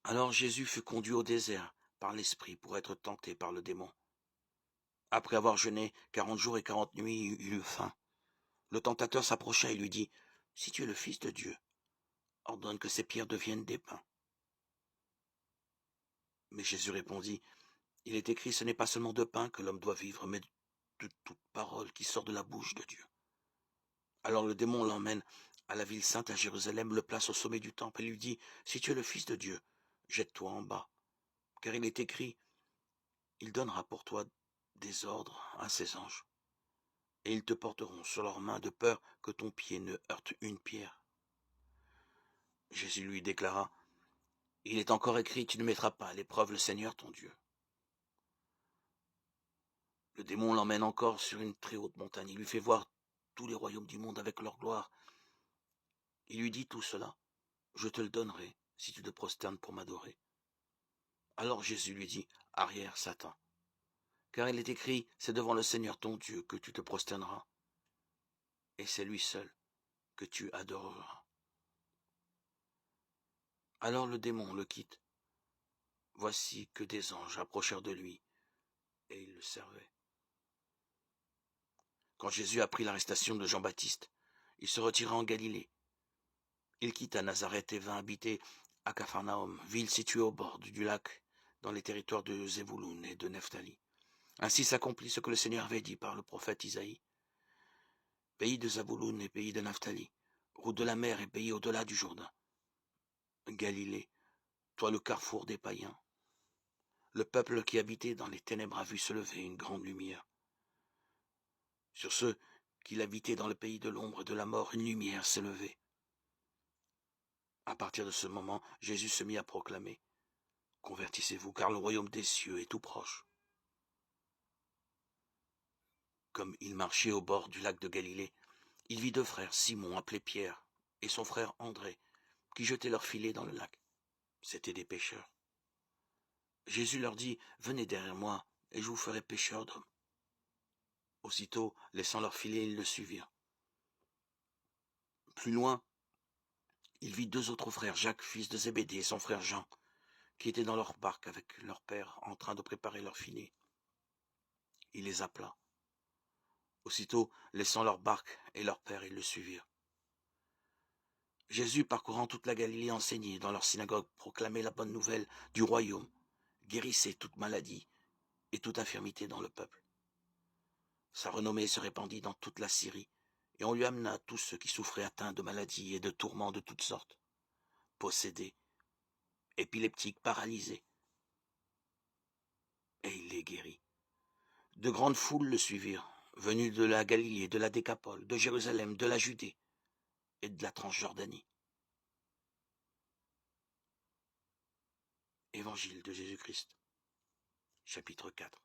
Alors Jésus fut conduit au désert par l'Esprit pour être tenté par le démon. Après avoir jeûné 40 jours et 40 nuits, il eut faim. Le tentateur s'approcha et lui dit, « Si tu es le Fils de Dieu, ordonne que ces pierres deviennent des pains. » Mais Jésus répondit, « Il est écrit, ce n'est pas seulement de pain que l'homme doit vivre, mais de toute parole qui sort de la bouche de Dieu. » Alors le démon l'emmène à la ville sainte, à Jérusalem, le place au sommet du temple et lui dit, « Si tu es le Fils de Dieu, jette-toi en bas, car il est écrit, il donnera pour toi des ordres à ses anges, et ils te porteront sur leurs mains de peur que ton pied ne heurte une pierre. » Jésus lui déclara, « Il est encore écrit, tu ne mettras pas à l'épreuve le Seigneur ton Dieu. » Le démon l'emmène encore sur une très haute montagne. Il lui fait voir tous les royaumes du monde avec leur gloire. Il lui dit tout cela, « Je te le donnerai si tu te prosternes pour m'adorer. » Alors Jésus lui dit, « Arrière, Satan, car il est écrit, c'est devant le Seigneur ton Dieu que tu te prosterneras, et c'est lui seul que tu adoreras. » Alors le démon le quitte. Voici que des anges approchèrent de lui, et ils le servaient. Quand Jésus apprit l'arrestation de Jean-Baptiste, il se retira en Galilée. Il quitta Nazareth et vint habiter à Capharnaüm, ville située au bord du lac, dans les territoires de Zébouloun et de Nephtali. Ainsi s'accomplit ce que le Seigneur avait dit par le prophète Isaïe. Pays de Zabouloun et pays de Nephtali, route de la mer et pays au-delà du Jourdain. Galilée, toi le carrefour des païens. Le peuple qui habitait dans les ténèbres a vu se lever une grande lumière. Sur ceux qui habitaient dans le pays de l'ombre de la mort, une lumière s'est levée. À partir de ce moment, Jésus se mit à proclamer, « Convertissez-vous, car le royaume des cieux est tout proche. » Comme il marchait au bord du lac de Galilée, il vit deux frères, Simon, appelé Pierre, et son frère André, qui jetaient leurs filets dans le lac. C'étaient des pêcheurs. Jésus leur dit, « Venez derrière moi, et je vous ferai pêcheurs d'hommes. » Aussitôt, laissant leurs filets, ils le suivirent. Plus loin, il vit deux autres frères, Jacques, fils de Zébédée, et son frère Jean, qui étaient dans leur barque avec leur père, en train de préparer leurs filets. Il les appela. Aussitôt, laissant leur barque et leur père, ils le suivirent. Jésus, parcourant toute la Galilée, enseignait dans leur synagogue, proclamait la bonne nouvelle du royaume, guérissait toute maladie et toute infirmité dans le peuple. Sa renommée se répandit dans toute la Syrie, et on lui amena tous ceux qui souffraient atteints de maladies et de tourments de toutes sortes, possédés, épileptiques, paralysés, et il les guérit. De grandes foules le suivirent, venues de la Galilée, de la Décapole, de Jérusalem, de la Judée et de la Transjordanie. Évangile de Jésus-Christ, chapitre 4.